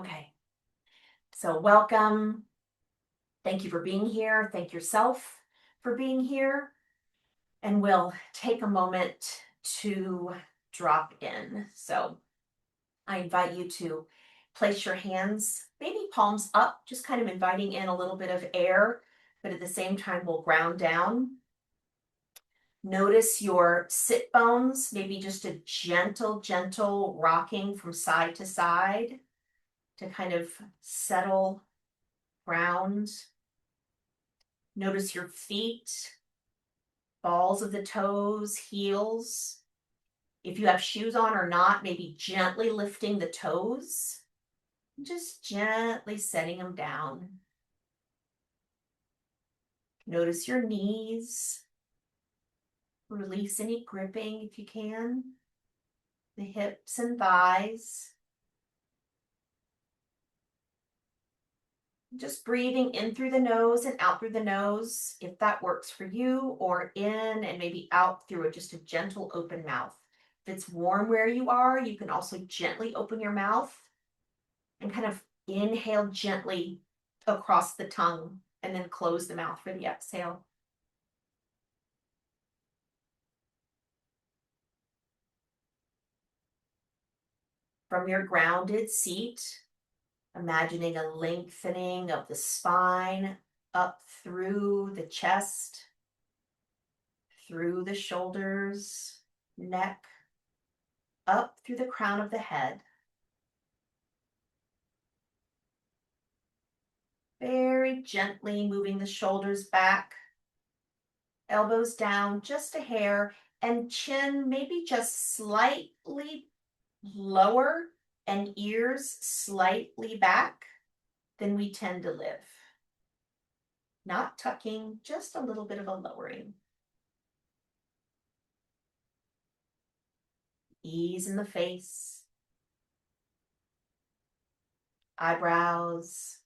Okay, so welcome. Thank you for being here. Thank yourself for being here. And we'll take a moment to drop in. So I invite you to place your hands, maybe palms up, just kind of inviting in a little bit of air, but at the same time, we'll ground down. Notice your sit bones, maybe just a gentle rocking from side to side to kind of settle, ground. Notice your feet, balls of the toes, heels. If you have shoes on or not, maybe gently lifting the toes, just gently setting them down. Notice your knees. Release any gripping if you can. The hips and thighs. Just breathing in through the nose and out through the nose, if that works for you, or in and maybe out through just a gentle open mouth. If it's warm where you are, you can also gently open your mouth and kind of inhale gently across the tongue and then close the mouth for the exhale. From your grounded seat, imagining a lengthening of the spine up through the chest, through the shoulders, neck, up through the crown of the head. Very gently moving the shoulders back, elbows down just a hair, and chin maybe just slightly lower and ears slightly back than we tend to live. Not tucking, just a little bit of a lowering. Ease in the face, eyebrows,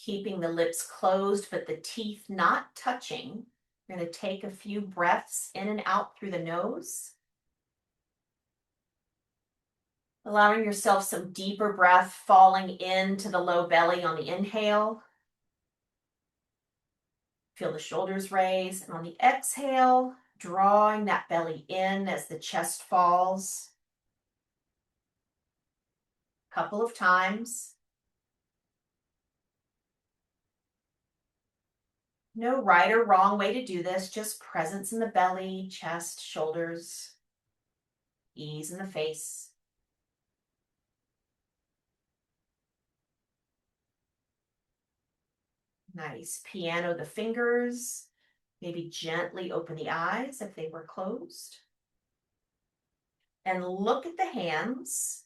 keeping the lips closed but the teeth not touching. You're going to take a few breaths in and out through the nose. Allowing yourself some deeper breath falling into the low belly on the inhale. Feel the shoulders raise, and on the exhale, drawing that belly in as the chest falls. Couple of times. No right or wrong way to do this, just presence in the belly, chest, shoulders, ease in the face. Nice. Piano the fingers. Maybe gently open the eyes if they were closed. And look at the hands.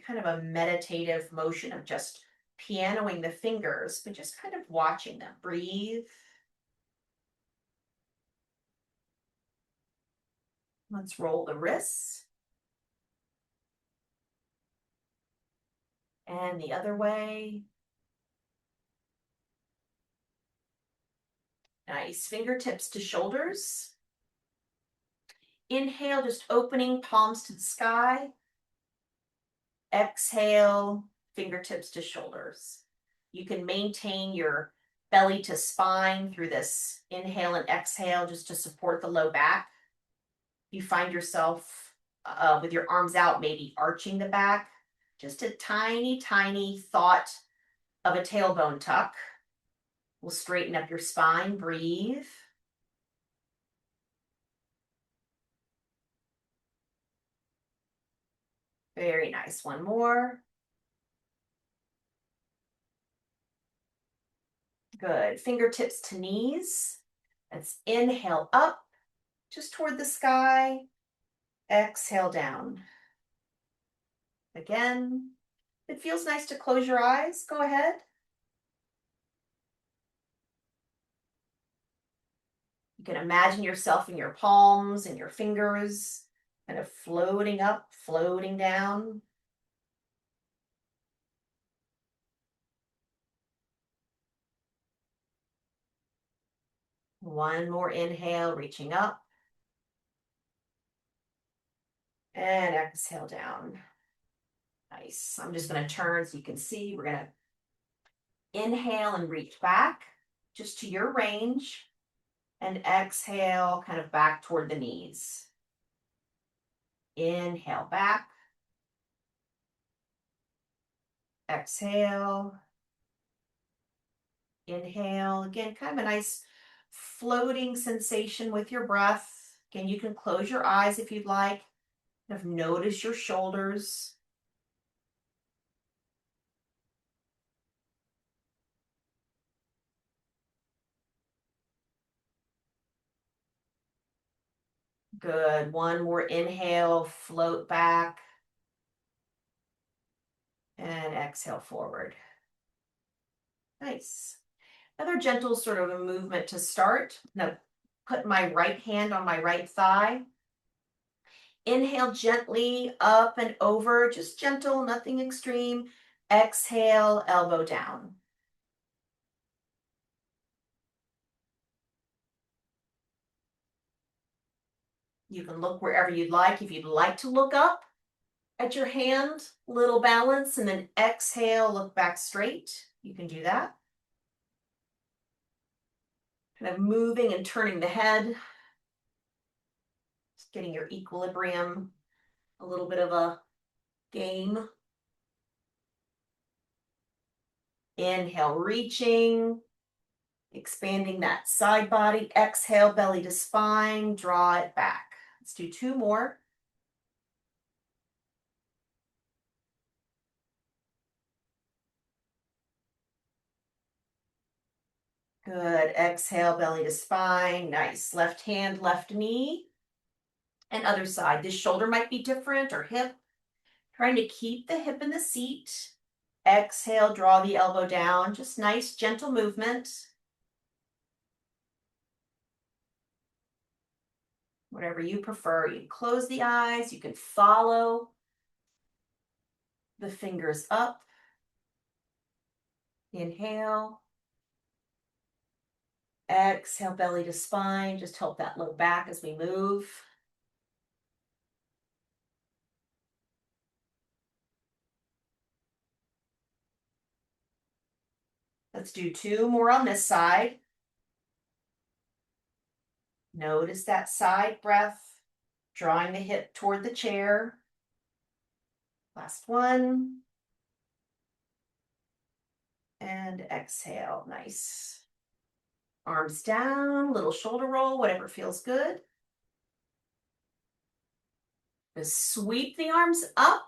Kind of a meditative motion of just pianoing the fingers, but just kind of watching them. Breathe. Let's roll the wrists. And the other way. Nice. Fingertips to shoulders. Inhale, just opening palms to the sky. Exhale, fingertips to shoulders. You can maintain your belly to spine through this inhale and exhale just to support the low back. You find yourself with your arms out, maybe arching the back, just a tiny thought of a tailbone tuck. We'll straighten up your spine, breathe. Very nice, one more. Good, fingertips to knees. Let's inhale up, just toward the sky. Exhale down. Again, if it feels nice to close your eyes, go ahead. You can imagine yourself in your palms and your fingers, kind of floating up, floating down. One more inhale, reaching up. And exhale down. Nice. I'm just going to turn so you can see. We're going to inhale and reach back just to your range. And exhale, kind of back toward the knees. Inhale back. Exhale. Inhale. Again, kind of a nice floating sensation with your breath. Again, you can close your eyes if you'd like. Kind of notice your shoulders. Good. One more inhale, float back. And exhale forward. Nice. Another gentle sort of a movement to start. Now, put my right hand on my right thigh. Inhale gently up and over, just gentle, nothing extreme. Exhale, elbow down. You can look wherever you'd like. If you'd like to look up at your hand, little balance, and then exhale, look back straight. You can do that. Kind of moving and turning the head. Just getting your equilibrium, a little bit of a game. Inhale, reaching, expanding that side body. Exhale, belly to spine, draw it back. Let's do two more. Good. Exhale, belly to spine. Nice. Left hand, left knee. And other side. This shoulder might be different, or hip. Trying to keep the hip in the seat. Exhale, draw the elbow down. Just nice, gentle movement. Whatever you prefer. You can close the eyes. You can follow the fingers up. Inhale. Exhale, belly to spine. Just help that low back as we move. Let's do two more on this side. Notice that side breath, drawing the hip toward the chair. Last one. And exhale. Nice. Arms down, little shoulder roll, whatever feels good. Just sweep the arms up.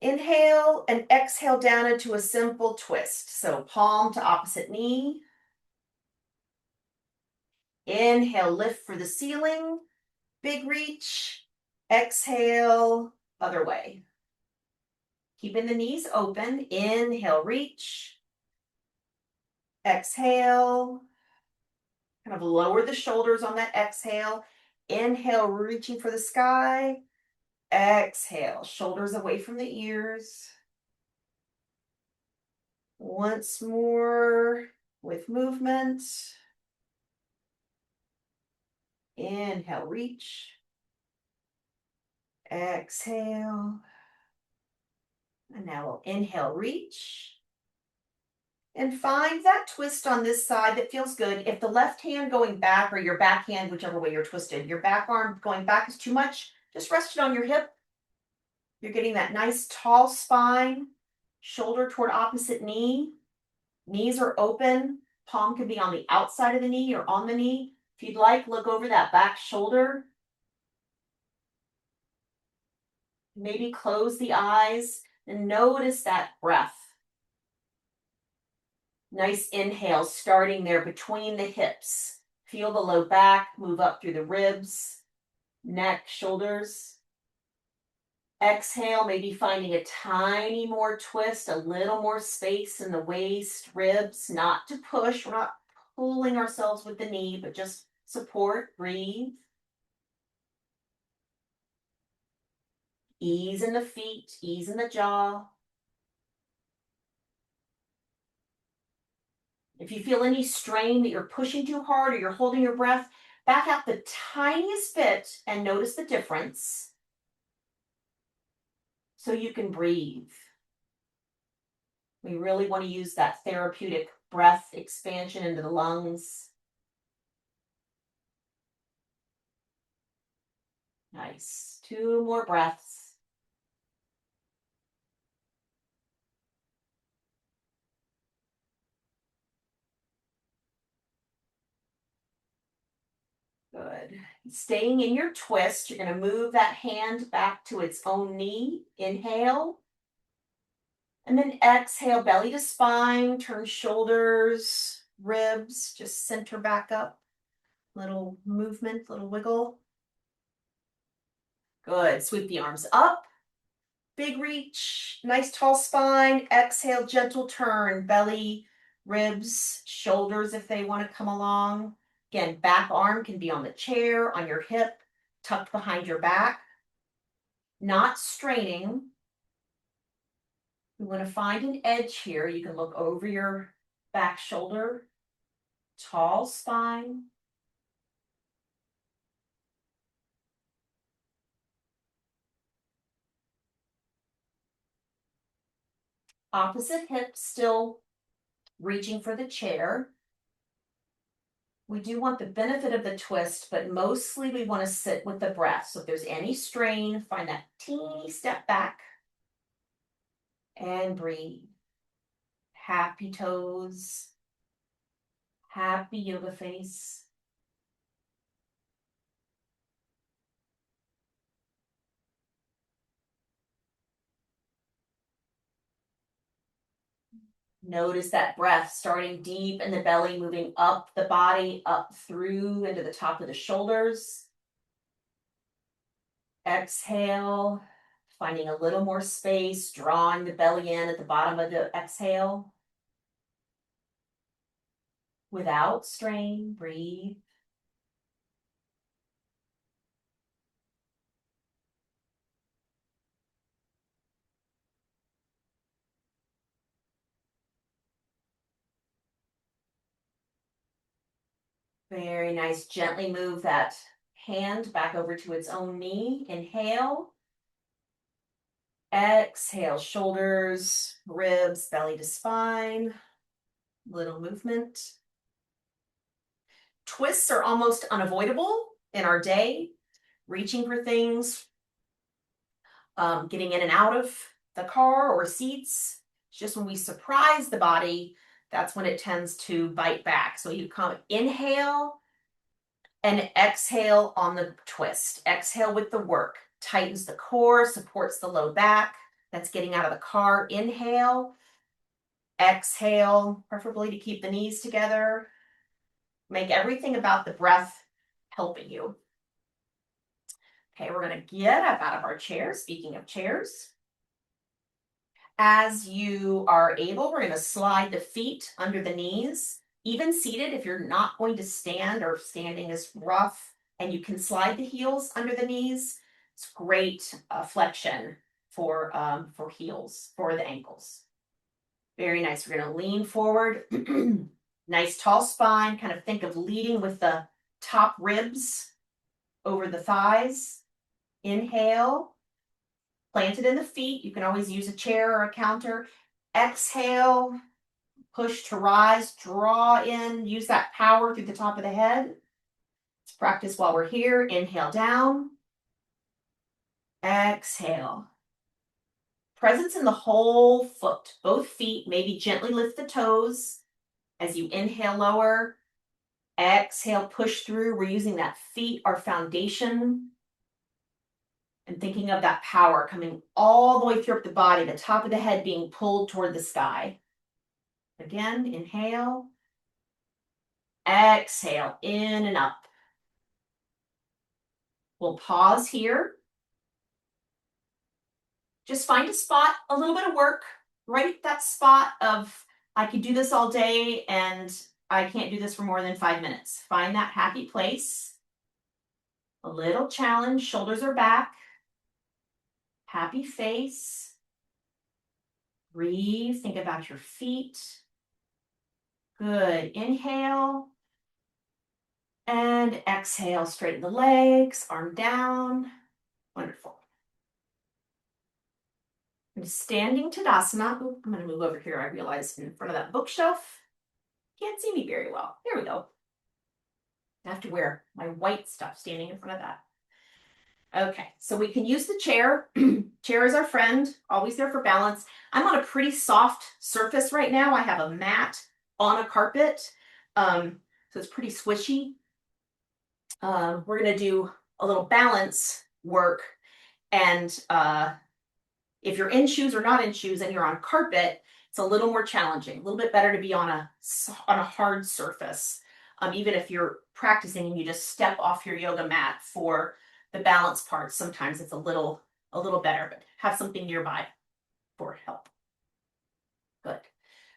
Inhale and exhale down into a simple twist. So palm to opposite knee. Inhale, lift for the ceiling. Big reach. Exhale, other way. Keeping the knees open. Inhale, reach. Exhale. Kind of lower the shoulders on that exhale. Inhale, reaching for the sky. Exhale, shoulders away from the ears. Once more with movement. Inhale, reach. Exhale. And now we'll inhale, reach. And find that twist on this side that feels good. If the left hand going back, or your back hand, whichever way you're twisted, your back arm going back is too much, just rest it on your hip. You're getting that nice tall spine, shoulder toward opposite knee. Knees are open. Palm can be on the outside of the knee or on the knee. If you'd like, look over that back shoulder. Maybe close the eyes and notice that breath. Nice inhale, starting there between the hips. Feel the low back, move up through the ribs, neck, shoulders. Exhale, maybe finding a tiny more twist, a little more space in the waist, ribs, not to push. We're not pulling ourselves with the knee, but just support, breathe. Ease in the feet, ease in the jaw. If you feel any strain that you're pushing too hard or you're holding your breath, back out the tiniest bit and notice the difference so you can breathe. We really want to use that therapeutic breath expansion into the lungs. Nice. 2 more breaths. Good. Staying in your twist, you're going to move that hand back to its own knee. Inhale. And then exhale, belly to spine, turn shoulders, ribs, just center back up. Little movement, little wiggle. Good. Sweep the arms up. Big reach, nice tall spine. Exhale, gentle turn, belly, ribs, shoulders if they want to come along. Again, back arm can be on the chair, on your hip, tucked behind your back. Not straining. We want to find an edge here. You can look over your back shoulder. Tall spine. Opposite hip still reaching for the chair. We do want the benefit of the twist, but mostly we want to sit with the breath. So if there's any strain, find that teeny step back and breathe. Happy toes, happy yoga face. Notice that breath starting deep in the belly, moving up the body, up through into the top of the shoulders. Exhale, finding a little more space, drawing the belly in at the bottom of the exhale. Without strain, breathe. Very nice. Gently move that hand back over to its own knee. Inhale. Exhale, shoulders, ribs, belly to spine. Little movement. Twists are almost unavoidable in our day. Reaching for things, getting in and out of the car or seats. It's just when we surprise the body, that's when it tends to bite back. So you come inhale and exhale on the twist. Exhale with the work. Tightens the core, supports the low back. That's getting out of the car. Inhale. Exhale, preferably to keep the knees together. Make everything about the breath helping you. Okay, we're going to get up out of our chairs. Speaking of chairs. As you are able, we're going to slide the feet under the knees. Even seated, if you're not going to stand or standing is rough, and you can slide the heels under the knees, it's great flexion for heels, for the ankles. Very nice. We're going to lean forward. Nice tall spine. Kind of think of leading with the top ribs over the thighs. Inhale. Planted in the feet. You can always use a chair or a counter. Exhale. Push to rise. Draw in. Use that power through the top of the head. Let's practice while we're here. Inhale down. Exhale. Presence in the whole foot. Both feet. Maybe gently lift the toes. As you inhale, lower. Exhale, push through. We're using that feet, our foundation. And thinking of that power coming all the way through up the body, the top of the head being pulled toward the sky. Again, inhale. Exhale, in and up. We'll pause here. Just find a spot, a little bit of work. Right at that spot of, I could do this all day and I can't do this for more than 5 minutes. Find that happy place. A little challenge, shoulders are back. Happy face. Breathe, think about your feet. Good. Inhale. And exhale, straighten the legs, arm down. Wonderful. And standing Tadasana. Ooh, I'm going to move over here. I realized in front of that bookshelf, can't see me very well. There we go. I have to wear my white stuff standing in front of that. Okay, so we can use the chair. Chair is our friend, always there for balance. I'm on a pretty soft surface right now. I have a mat on a carpet, so it's pretty squishy. We're gonna do a little balance work, and if you're in shoes or not in shoes and you're on carpet, it's a little more challenging. A little bit better to be on a hard surface. Even if you're practicing and you just step off your yoga mat for the balance part, sometimes it's a little better, but have something nearby for help. Good.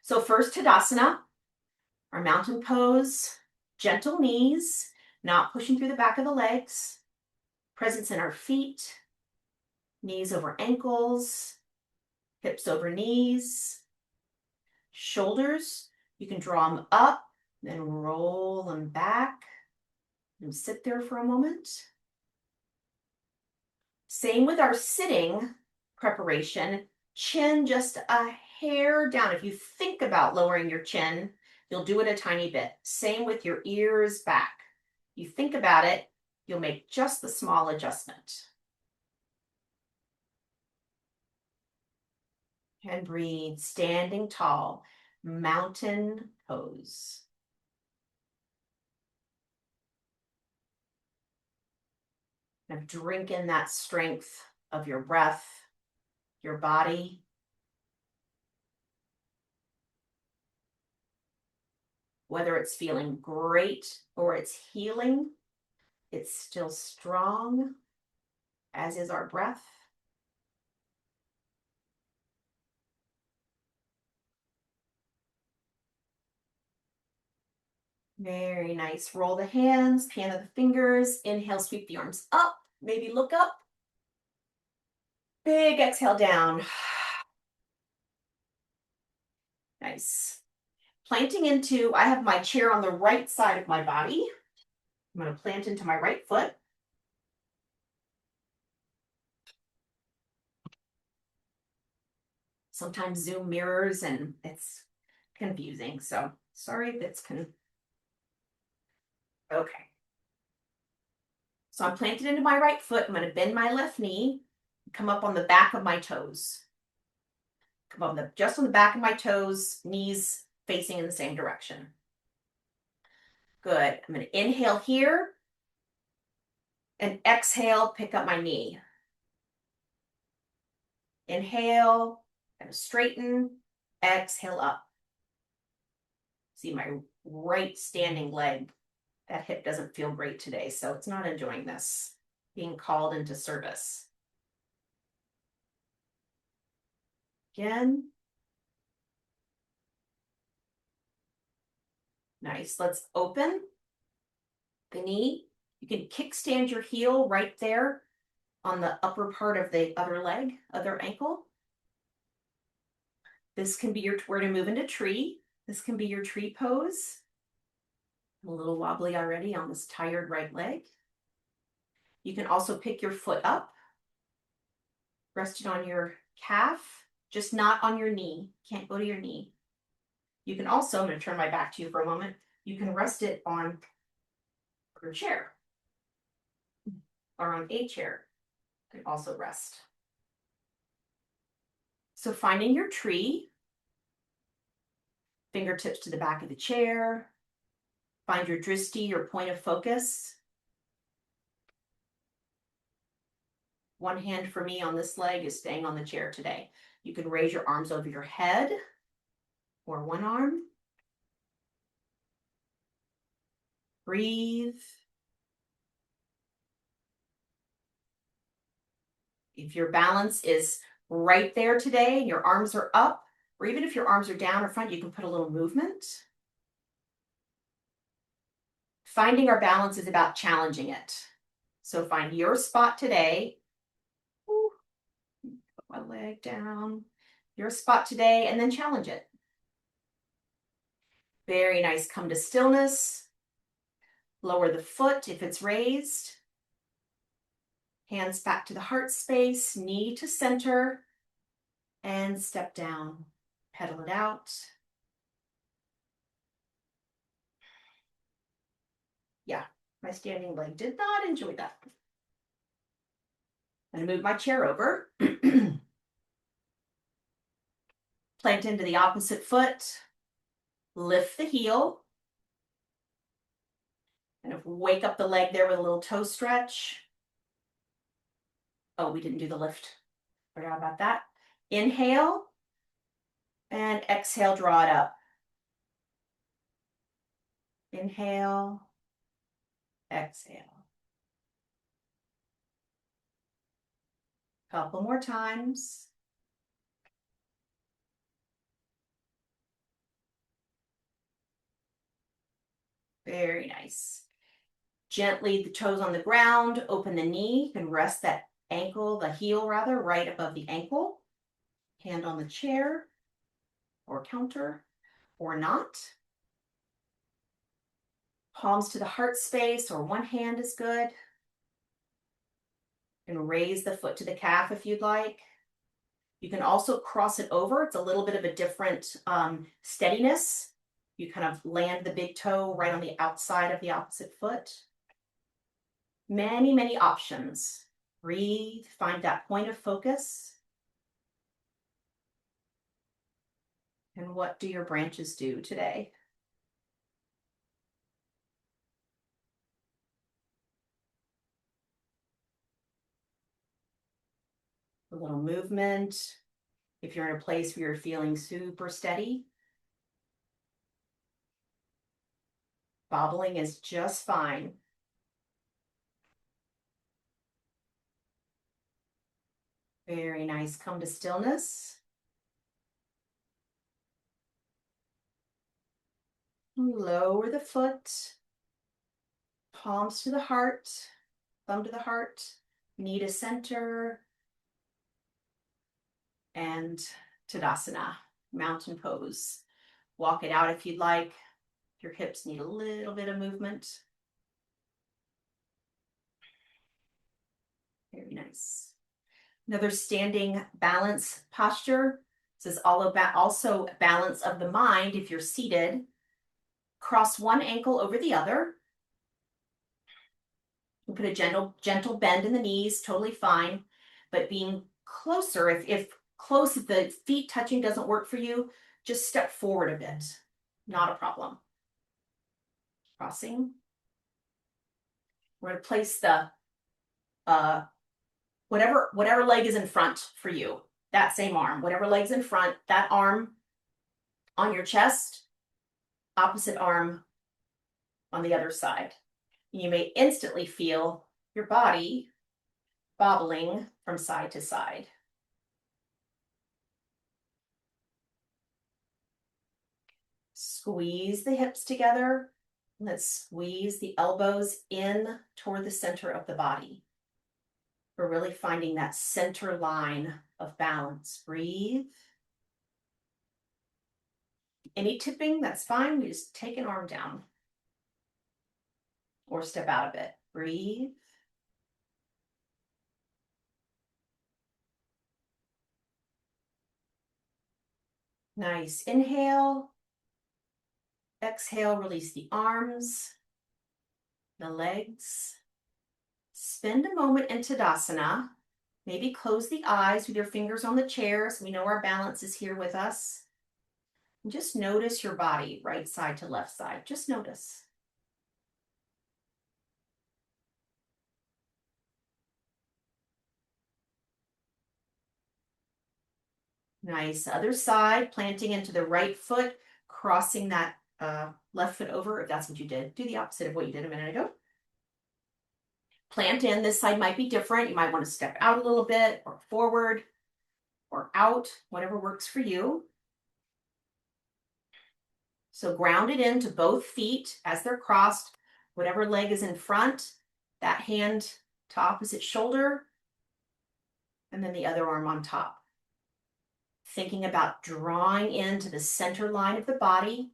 So first Tadasana, our mountain pose, gentle knees, not pushing through the back of the legs, presence in our feet, knees over ankles, hips over knees, shoulders, you can draw them up, then roll them back, and sit there for a moment. Same with our sitting preparation, chin just a hair down. If you think about lowering your chin, you'll do it a tiny bit. Same with your ears back. You think about it, you'll make just the small adjustment. And breathe, standing tall, mountain pose. Now drink in that strength of your breath, your body. Whether it's feeling great or it's healing, it's still strong, as is our breath. Very nice. Roll the hands, pan of the fingers. Inhale, sweep the arms up. Maybe look up. Big exhale down. Nice. Planting into, I have my chair on the right side of my body. I'm going to plant into my right foot. Sometimes Zoom mirrors and it's confusing. So sorry if it's okay. So I'm planted into my right foot. I'm going to bend my left knee, come up on the back of my toes. Come up just on the back of my toes, knees facing in the same direction. Good. I'm going to inhale here and exhale, pick up my knee. Inhale, kind of straighten, exhale up. See my right standing leg. That hip doesn't feel great today, so it's not enjoying this, being called into service. Again. Nice. Let's open the knee. You can kickstand your heel right there on the upper part of the other leg, other ankle. This can be your, we're going to move into tree. This can be your tree pose. I'm a little wobbly already on this tired right leg. You can also pick your foot up, rest it on your calf, just not on your knee. Can't go to your knee. You can also, I'm going to turn my back to you for a moment. You can rest it on your chair or on a chair. You can also rest. So finding your tree, fingertips to the back of the chair, find your drishti, your point of focus. One hand for me on this leg is staying on the chair today. You can raise your arms over your head or one arm. Breathe. If your balance is right there today and your arms are up, or even if your arms are down or front, you can put a little movement. Finding our balance is about challenging it. So find your spot today. Ooh, put my leg down. Your spot today, and then challenge it. Very nice. Come to stillness. Lower the foot if it's raised. Hands back to the heart space, knee to center, and step down. Pedal it out. Yeah, my standing leg did not enjoy that. I'm gonna move my chair over. Plant into the opposite foot. Lift the heel. Kind of wake up the leg there with a little toe stretch. Oh, we didn't do the lift. Forgot about that. Inhale and exhale, draw it up. Inhale, exhale. Couple more times. Very nice. Gently, the toes on the ground, open the knee. You can rest that ankle, the heel rather, right above the ankle. Hand on the chair or counter or not. Palms to the heart space or one hand is good. And raise the foot to the calf if you'd like. You can also cross it over. It's a little bit of a different steadiness. You kind of land the big toe right on the outside of the opposite foot. Many, many options. Breathe, find that point of focus. And what do your branches do today? A little movement. If you're in a place where you're feeling super steady, bobbling is just fine. Very nice. Come to stillness. Lower the foot. Palms to the heart. Thumb to the heart. Knee to center. And Tadasana, mountain pose. Walk it out if you'd like. Your hips need a little bit of movement. Very nice. Another standing balance posture. This is all about also balance of the mind if you're seated. Cross one ankle over the other. You put a gentle bend in the knees, totally fine. But being closer, if the feet touching doesn't work for you, just step forward a bit. Not a problem. Crossing. We're going to place the whatever leg is in front for you. That same arm, whatever leg's in front, that arm on your chest, opposite arm on the other side. You may instantly feel your body bobbling from side to side. Squeeze the hips together. Let's squeeze the elbows in toward the center of the body. We're really finding that center line of balance. Breathe. Any tipping, that's fine. We just take an arm down or step out of it. Breathe. Nice. Inhale. Exhale, release the arms, the legs. Spend a moment in Tadasana. Maybe close the eyes with your fingers on the chair so we know our balance is here with us. And just notice your body, right side to left side. Just notice. Nice. Other side, planting into the right foot, crossing that left foot over, if that's what you did. Do the opposite of what you did a minute ago. Plant in. This side might be different. You might want to step out a little bit or forward or out, whatever works for you. So ground it into both feet as they're crossed. Whatever leg is in front, that hand to opposite shoulder, and then the other arm on top. Thinking about drawing into the center line of the body,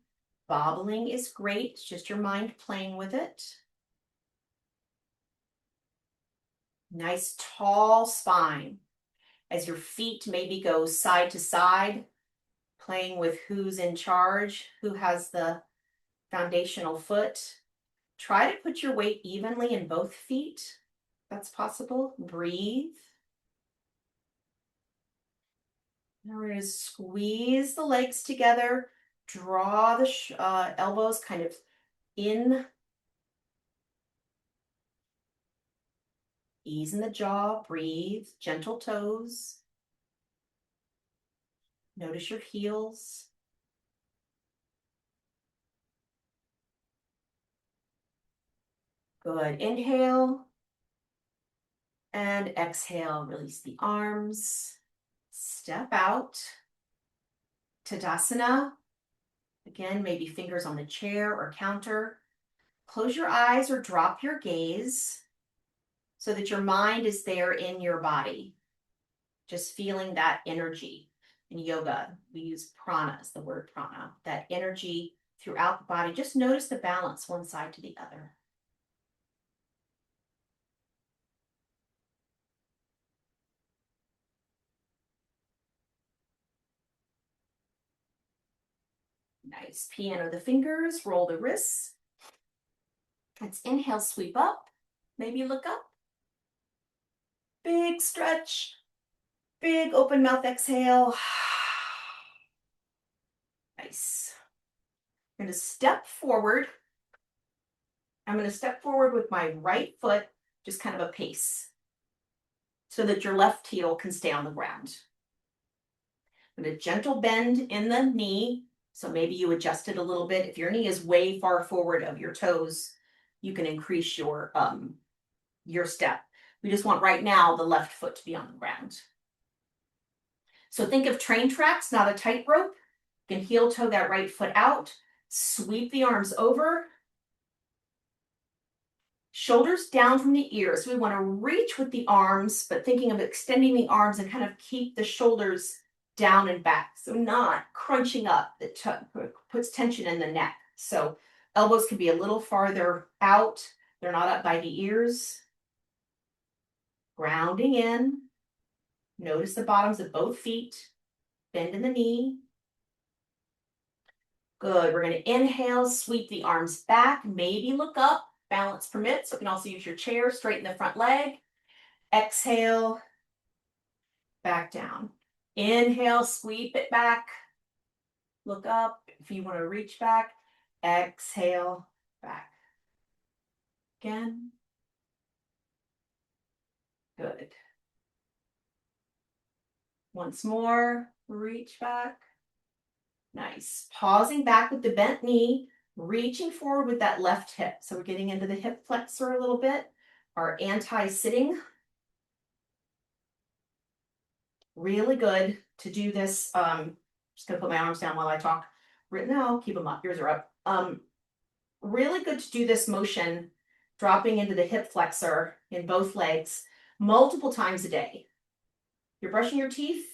Bobbling is great. It's just your mind playing with it. Nice tall spine. As your feet maybe go side to side, playing with who's in charge, who has the foundational foot. Try to put your weight evenly in both feet. If that's possible. Breathe. Now we're going to squeeze the legs together. Draw the elbows kind of in. Ease in the jaw. Breathe. Gentle toes. Notice your heels. Good. Inhale. And exhale. Release the arms. Step out. Tadasana. Again, maybe fingers on the chair or counter. Close your eyes or drop your gaze so that your mind is there in your body. Just feeling that energy. In yoga, we use prana as the word prana. That energy throughout the body. Just notice the balance one side to the other. Nice. Piano the fingers, roll the wrists. Let's inhale, sweep up. Maybe look up. Big stretch. Big open mouth exhale. Nice. I'm going to step forward. I'm going to step forward with my right foot, just kind of a pace, so that your left heel can stay on the ground. I'm going to gentle bend in the knee. So maybe you adjust it a little bit. If your knee is way far forward of your toes, you can increase your step. We just want right now the left foot to be on the ground. So think of train tracks, not a tightrope. You can heel toe that right foot out. Sweep the arms over. Shoulders down from the ears. We want to reach with the arms, but thinking of extending the arms and kind of keep the shoulders down and back. So not crunching up. That puts tension in the neck. So elbows can be a little farther out. They're not up by the ears. Grounding in. Notice the bottoms of both feet. Bend in the knee. Good. We're going to inhale, sweep the arms back. Maybe look up. Balance permits. You can also use your chair, straighten the front leg. Exhale, back down. Inhale, sweep it back. Look up if you want to reach back. Exhale, back. Again. Good. Once more, reach back. Nice. Pausing back with the bent knee, reaching forward with that left hip. So we're getting into the hip flexor a little bit. Our anti-sitting. Really good to do this. Just gonna put my arms down while I talk. No, keep them up. Yours are up. Really good to do this motion, dropping into the hip flexor in both legs multiple times a day. You're brushing your teeth,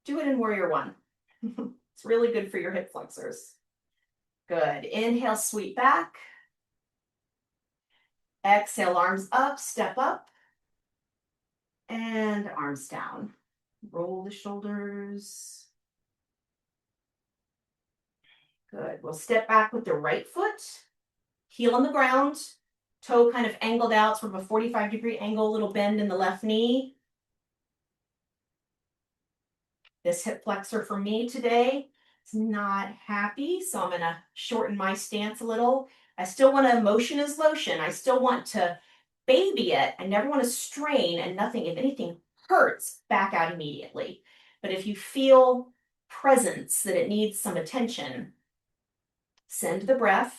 do it in Warrior One. It's really good for your hip flexors. Good. Inhale, sweep back. Exhale, arms up, step up. And arms down. Roll the shoulders. Good. We'll step back with the right foot. Heel on the ground. Toe kind of angled out, sort of a 45-degree angle, little bend in the left knee. This hip flexor for me today is not happy, so I'm going to shorten my stance a little. I still want to motion as lotion. I still want to baby it. I never want to strain, and nothing, if anything hurts, back out immediately. But if you feel presence, that it needs some attention, send the breath.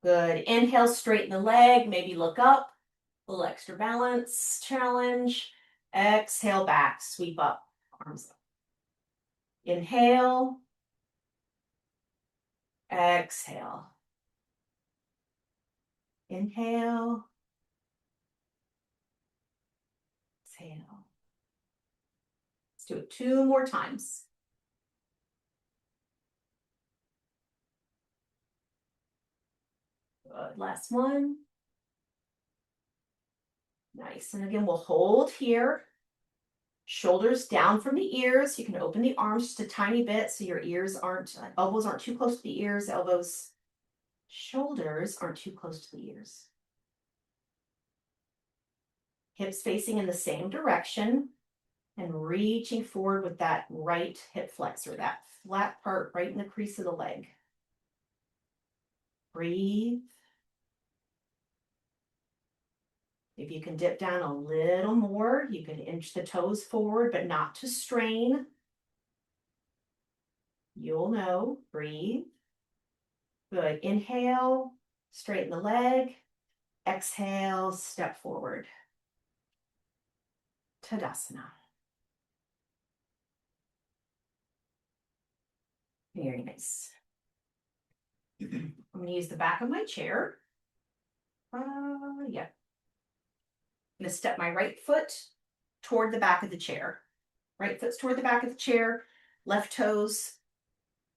Good. Inhale, straighten the leg, maybe look up. A little extra balance challenge. Exhale back, sweep up, arms up. Inhale. Exhale. Inhale. Exhale. Let's do it 2 more times. Good, last one. Nice, and again, we'll hold here. Shoulders down from the ears. You can open the arms just a tiny bit so your elbows aren't too close to the ears, shoulders aren't too close to the ears. Hips facing in the same direction and reaching forward with that right hip flexor, that flat part right in the crease of the leg. Breathe. If you can dip down a little more, you can inch the toes forward, but not to strain. You'll know. Breathe. Good. Inhale, straighten the leg. Exhale, step forward. Tadasana. Very nice. I'm going to use the back of my chair. Yeah. I'm going to step my right foot toward the back of the chair. Right foot's toward the back of the chair, left toes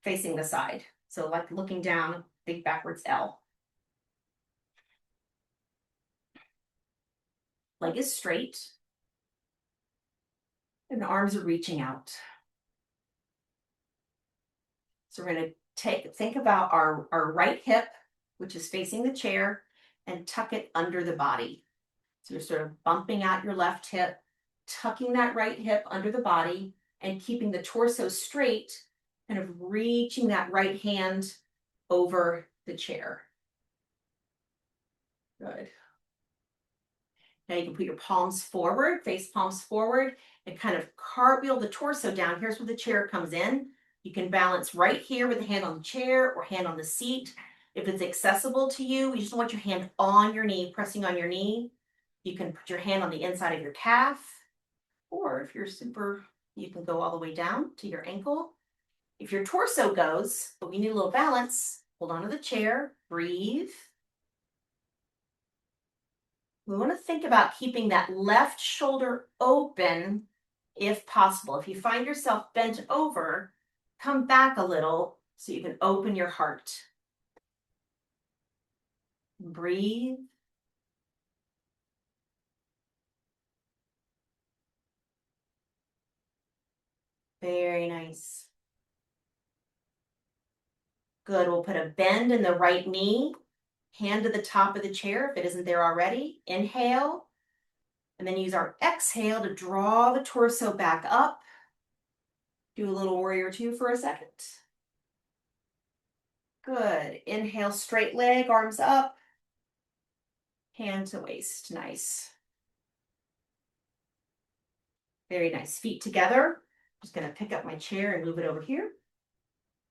facing the side. So like looking down, big backwards L. Leg is straight. And the arms are reaching out. So we're going to think about our right hip, which is facing the chair, and tuck it under the body. So you're sort of bumping out your left hip, tucking that right hip under the body, and keeping the torso straight, kind of reaching that right hand over the chair. Good. Now you can put your palms forward, face palms forward, and kind of cartwheel the torso down. Here's where the chair comes in. You can balance right here with the hand on the chair or hand on the seat. If it's accessible to you, you just want your hand on your knee, pressing on your knee. You can put your hand on the inside of your calf, or if you're you can go all the way down to your ankle. If your torso goes, but we need a little balance, hold on to the chair, breathe. We want to think about keeping that left shoulder open if possible. If you find yourself bent over, come back a little so you can open your heart. Breathe. Very nice. Good. We'll put a bend in the right knee, hand to the top of the chair if it isn't there already. Inhale, and then use our exhale to draw the torso back up. Do a little warrior two for a second. Good. Inhale, straight leg, arms up. Hand to waist. Nice. Very nice. Feet together. Just going to pick up my chair and move it over here.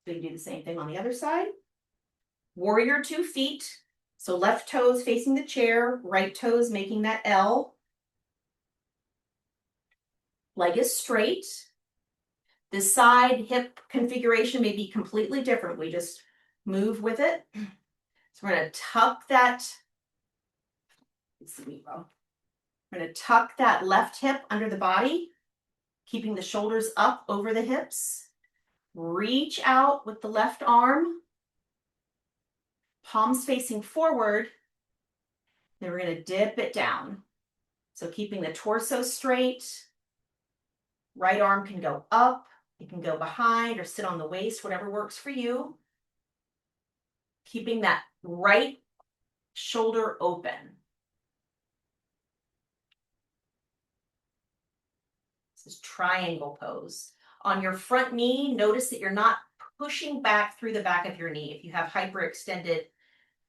So you do the same thing on the other side. Warrior 2 feet. So left toes facing the chair, right toes making that L. Leg is straight. The side hip configuration may be completely different. We just move with it. So we're going to tuck that. We're going to tuck that left hip under the body, keeping the shoulders up over the hips. Reach out with the left arm, palms facing forward. Then we're going to dip it down. So keeping the torso straight. Right arm can go up, it can go behind or sit on the waist, whatever works for you. Keeping that right shoulder open. This is triangle pose. On your front knee, notice that you're not pushing back through the back of your knee. If you have hyperextended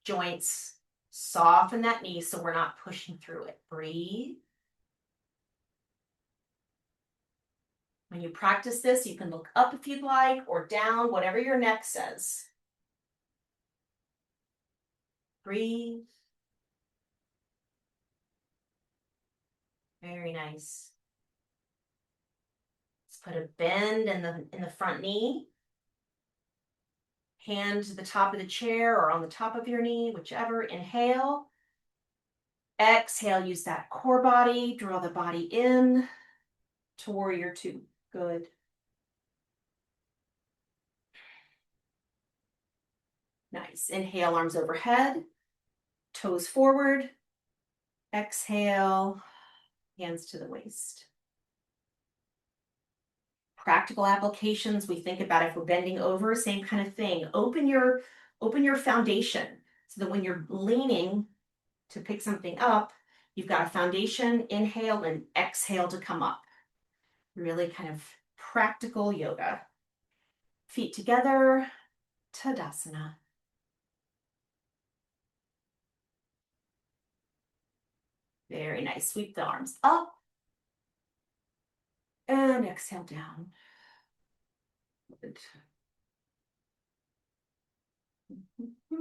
joints, soften that knee so we're not pushing through it. Breathe. When you practice this, you can look up if you'd like or down, whatever your neck says. Breathe. Very nice. Let's put a bend in the front knee. Hand to the top of the chair or on the top of your knee, whichever. Inhale. Exhale, use that core body. Draw the body in to warrior 2. Good. Nice. Inhale, arms overhead. Toes forward. Exhale, hands to the waist. Practical applications, we think about if we're bending over, same kind of thing. Open your foundation so that when you're leaning to pick something up, you've got a foundation, inhale and exhale to come up. Really kind of practical yoga. Feet together, Tadasana. Very nice. Sweep the arms up and exhale down. Good. We're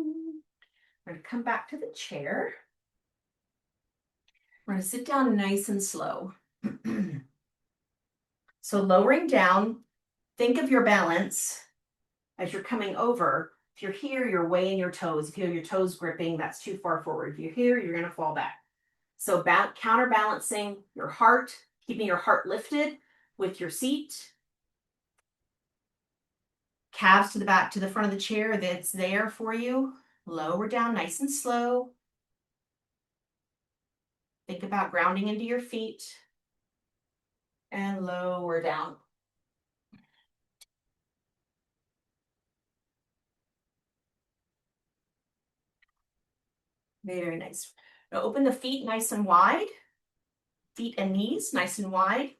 going to come back to the chair. We're going to sit down nice and slow. So lowering down, think of your balance as you're coming over. If you're here, you're weighing your toes. If you have your toes gripping, that's too far forward. If you're here, you're going to fall back. So counterbalancing your heart, keeping your heart lifted with your seat. Calves to the back, to the front of the chair that's there for you. Lower down nice and slow. Think about grounding into your feet. And lower down. Very nice. Now open the feet nice and wide. Feet and knees nice and wide.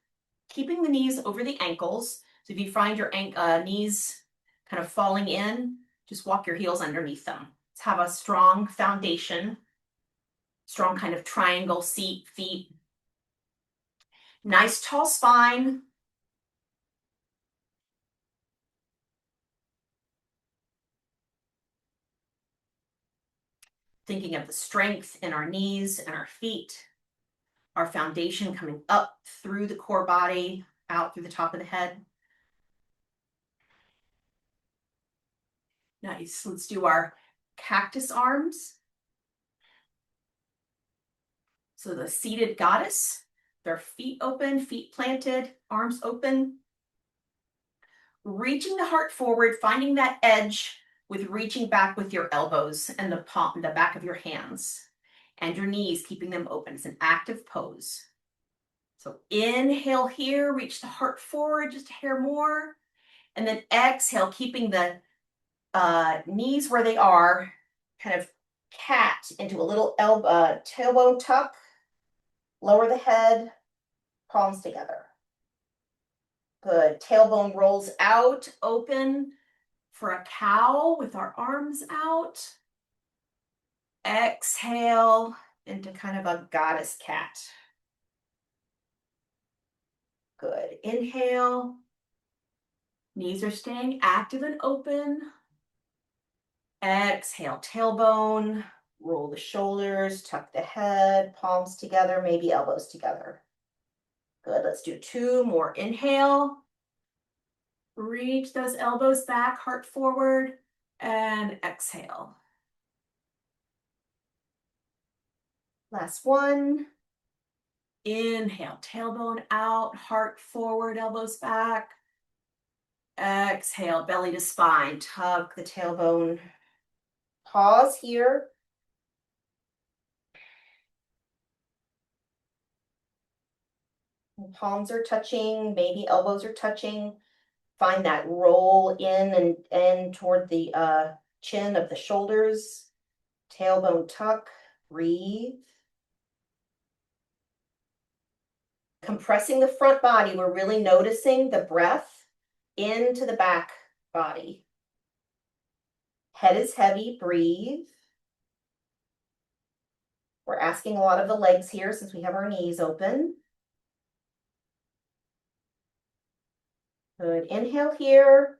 Keeping the knees over the ankles. So if you find your knees kind of falling in, just walk your heels underneath them. Let's have a strong foundation. Strong kind of triangle seat, feet. Nice tall spine. Thinking of the strength in our knees and our feet. Our foundation coming up through the core body, out through the top of the head. Nice. Let's do our cactus arms. So the seated goddess, their feet open, feet planted, arms open. Reaching the heart forward, finding that edge with reaching back with your elbows and the back of your hands and your knees, keeping them open. It's an active pose. So inhale here, reach the heart forward just a hair more. And then exhale, keeping the knees where they are, kind of cat into a little tailbone tuck. Lower the head, palms together. Good. Tailbone rolls out, open for a cow with our arms out. Exhale into kind of a goddess cat. Good. Inhale. Knees are staying active and open. Exhale, tailbone. Roll the shoulders, tuck the head, palms together, maybe elbows together. Good. Let's do 2 more. Inhale. Reach those elbows back, heart forward, and exhale. Last one. Inhale, tailbone out, heart forward, elbows back. Exhale, belly to spine, tuck the tailbone. Pause here. Palms are touching, maybe elbows are touching. Find that roll in and toward the chin of the shoulders. Tailbone tuck, breathe. Compressing the front body, we're really noticing the breath into the back body. Head is heavy, breathe. We're asking a lot of the legs here since we have our knees open. Good. Inhale here.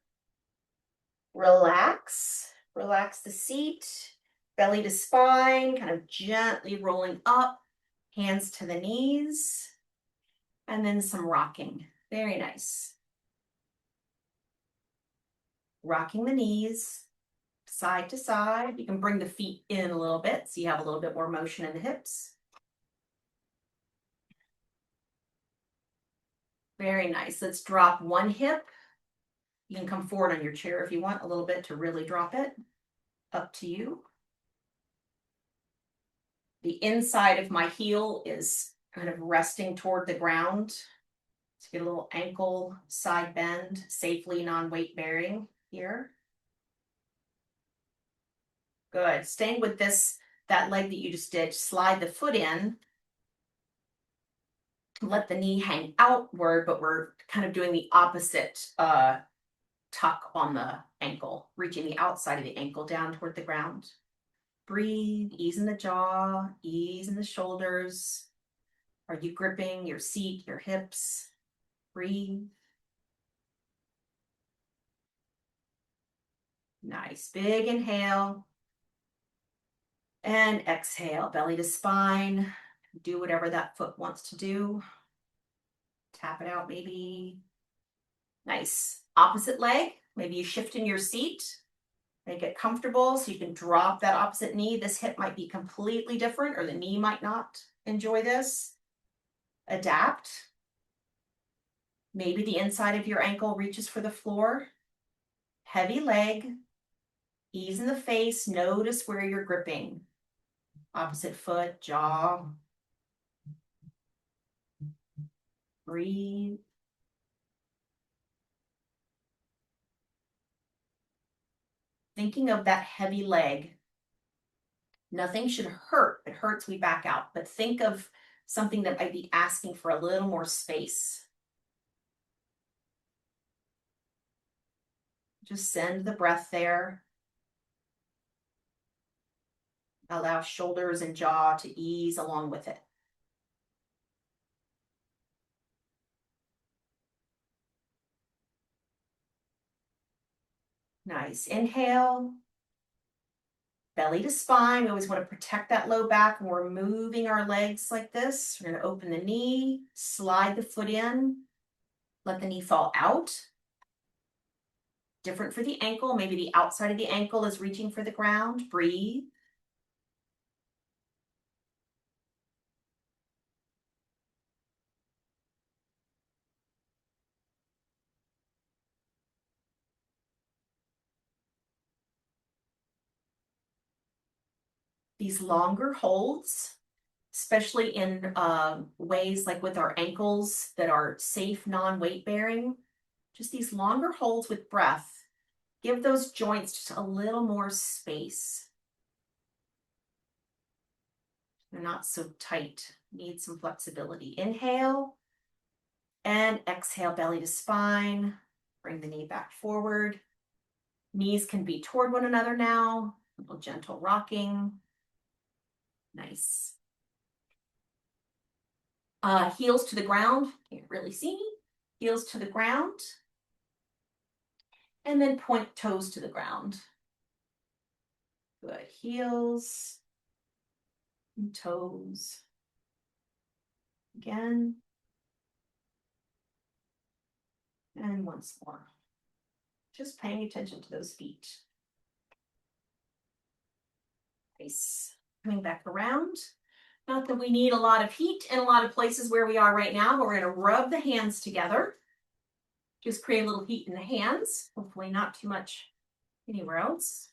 Relax. Relax the seat. Belly to spine, kind of gently rolling up. Hands to the knees. And then some rocking. Very nice. Rocking the knees side to side. You can bring the feet in a little bit so you have a little bit more motion in the hips. Very nice. Let's drop one hip. You can come forward on your chair if you want a little bit to really drop it. Up to you. The inside of my heel is kind of resting toward the ground. Let's get a little ankle side bend, safely non-weight bearing here. Good. Staying with that leg that you just did, slide the foot in. Let the knee hang outward, but we're kind of doing the opposite tuck on the ankle, reaching the outside of the ankle down toward the ground. Breathe, ease in the jaw, ease in the shoulders. Are you gripping your seat, your hips? Breathe. Nice, big inhale. And exhale, belly to spine. Do whatever that foot wants to do. Tap it out maybe. Nice. Opposite leg. Maybe you shift in your seat. Make it comfortable so you can drop that opposite knee. This hip might be completely different, or the knee might not enjoy this. Adapt. Maybe the inside of your ankle reaches for the floor. Heavy leg. Ease in the face. Notice where you're gripping. Opposite foot, jaw. Breathe. Thinking of that heavy leg. Nothing should hurt. If it hurts, we back out. But think of something that might be asking for a little more space. Just send the breath there. Allow shoulders and jaw to ease along with it. Nice. Inhale. Belly to spine. We always want to protect that low back when we're moving our legs like this. We're going to open the knee, slide the foot in, let the knee fall out. Different for the ankle. Maybe the outside of the ankle is reaching for the ground. Breathe. These longer holds, especially in ways like with our ankles that are safe, non-weight bearing, just these longer holds with breath, give those joints just a little more space. They're not so tight, need some flexibility. Inhale and exhale, belly to spine. Bring the knee back forward. Knees can be toward one another now, a little gentle rocking. Nice. Heels to the ground, can't really see me. Heels to the ground. And then point toes to the ground. Good. Heels and toes. Again. And once more. Just paying attention to those feet. Nice. Coming back around. Not that we need a lot of heat in a lot of places where we are right now, but we're going to rub the hands together. Just create a little heat in the hands. Hopefully not too much anywhere else.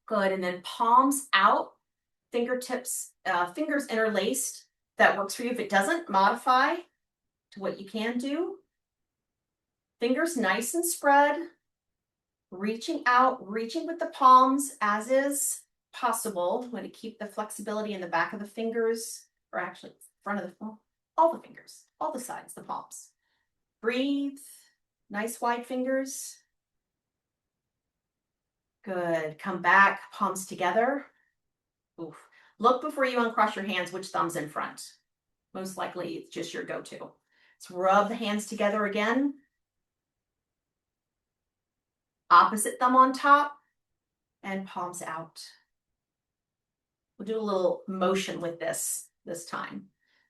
Good. And then palms out, fingertips, fingers interlaced. That works for you. If it doesn't, modify to what you can do. Fingers nice and spread. Reaching out, reaching with the palms as is possible. I'm going to keep the flexibility in the back of the fingers, or actually front of the, all the fingers, all the sides, the palms. Breathe. Nice wide fingers. Good. Come back, palms together. Oof. Look before you uncross your hands, which thumb's in front. Most likely it's just your go-to. Let's rub the hands together again. Opposite thumb on top and palms out. We'll do a little motion with this time.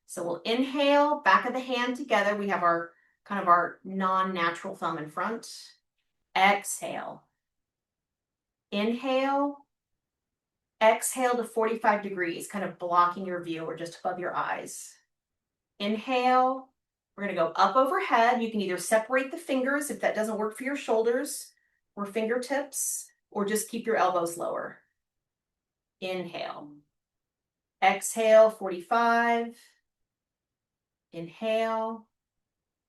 So we'll inhale, back of the hand together. We have our kind of our non-natural thumb in front. Exhale. Inhale. Exhale to 45 degrees, kind of blocking your view or just above your eyes. Inhale. We're going to go up overhead. You can either separate the fingers if that doesn't work for your shoulders or fingertips, or just keep your elbows lower. Inhale. Exhale, 45. Inhale.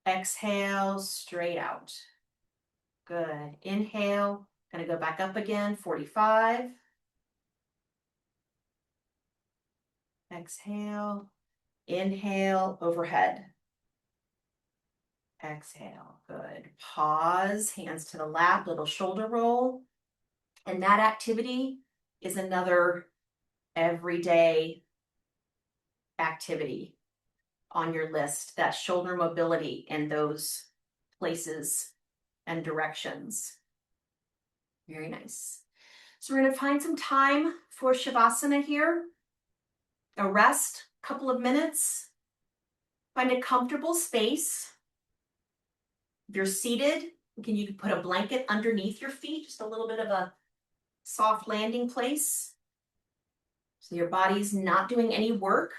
Exhale, straight out. Good. Inhale. Gonna go back up again, 45. Exhale. Inhale, overhead. Exhale. Good. Pause, hands to the lap, little shoulder roll. And that activity is another everyday activity on your list, that shoulder mobility in those places and directions. Very nice. So we're going to find some time for Shavasana here. A rest, couple of minutes. Find a comfortable space. If you're seated, you can put a blanket underneath your feet, just a little bit of a soft landing place. So your body's not doing any work.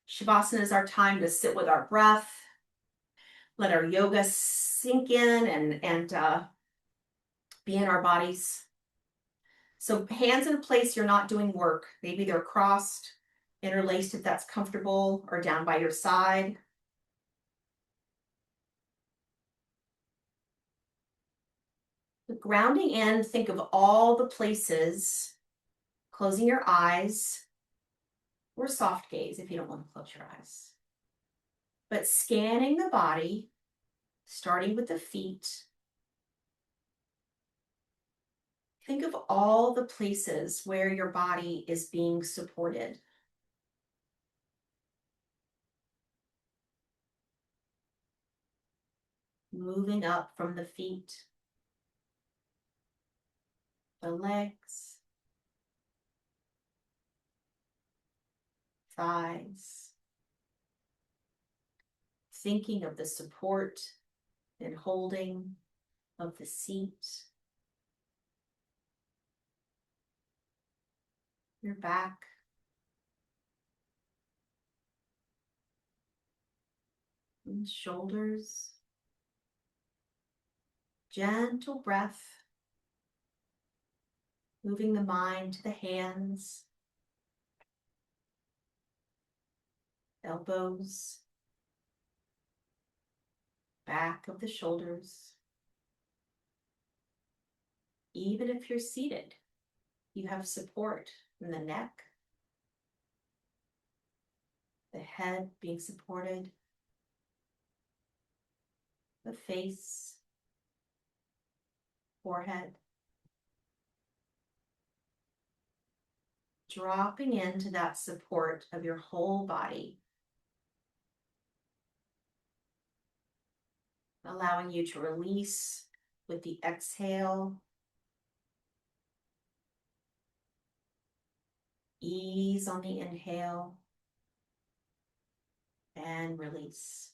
Shavasana is our time to sit with our breath, let our yoga sink in and be in our bodies. So hands in a place you're not doing work. Maybe they're crossed, interlaced if that's comfortable, or down by your side. But grounding in, think of all the places, closing your eyes, or soft gaze if you don't want to close your eyes. But scanning the body, starting with the feet. Think of all the places where your body is being supported. Moving up from the feet, the legs, thighs. Thinking of the support and holding of the seat, your back, and shoulders. Gentle breath, moving the mind to the hands, elbows, back of the shoulders. Even if you're seated, you have support in the neck, the head being supported, the face, forehead. Dropping into that support of your whole body, allowing you to release with the exhale. Ease on the inhale and release.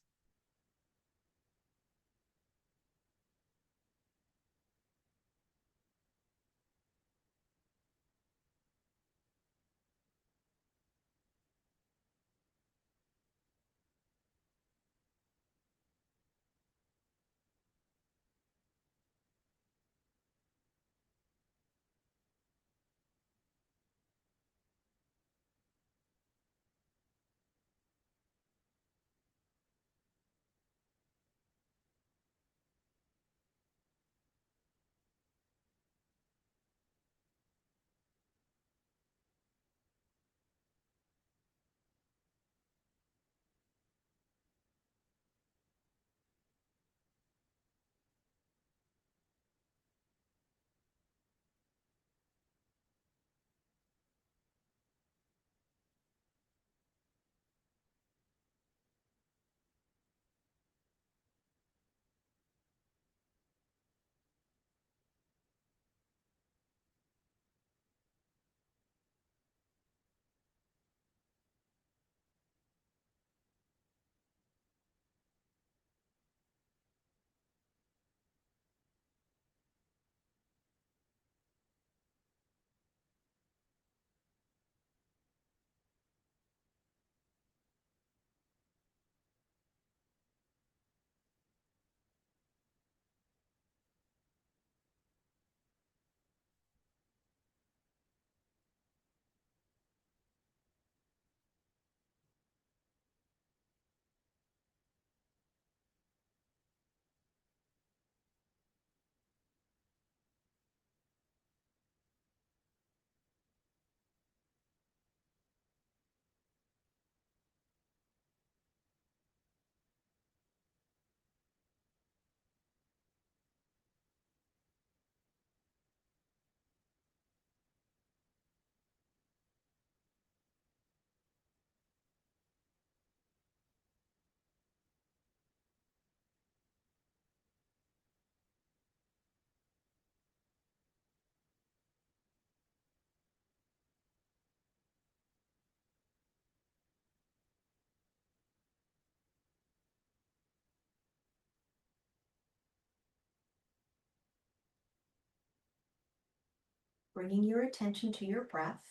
bringing your attention to your breath.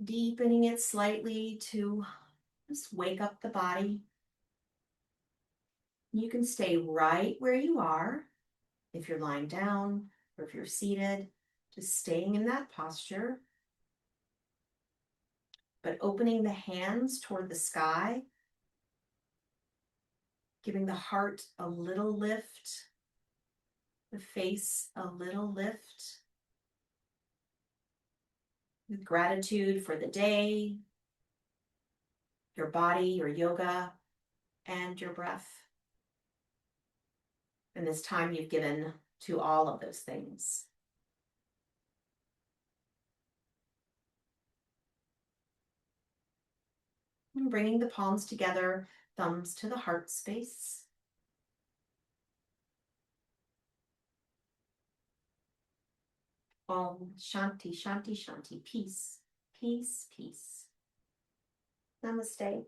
Deepening it slightly to just wake up the body. You can stay right where you are if you're lying down or if you're seated, just staying in that posture, but opening the hands toward the sky, giving the heart a little lift, the face a little lift, with gratitude for the day, your body, your yoga, and your breath, and this time you've given to all of those things. And bringing the palms together, thumbs to the heart space. Om Shanti, Shanti, Shanti. Peace, peace, peace. Namaste.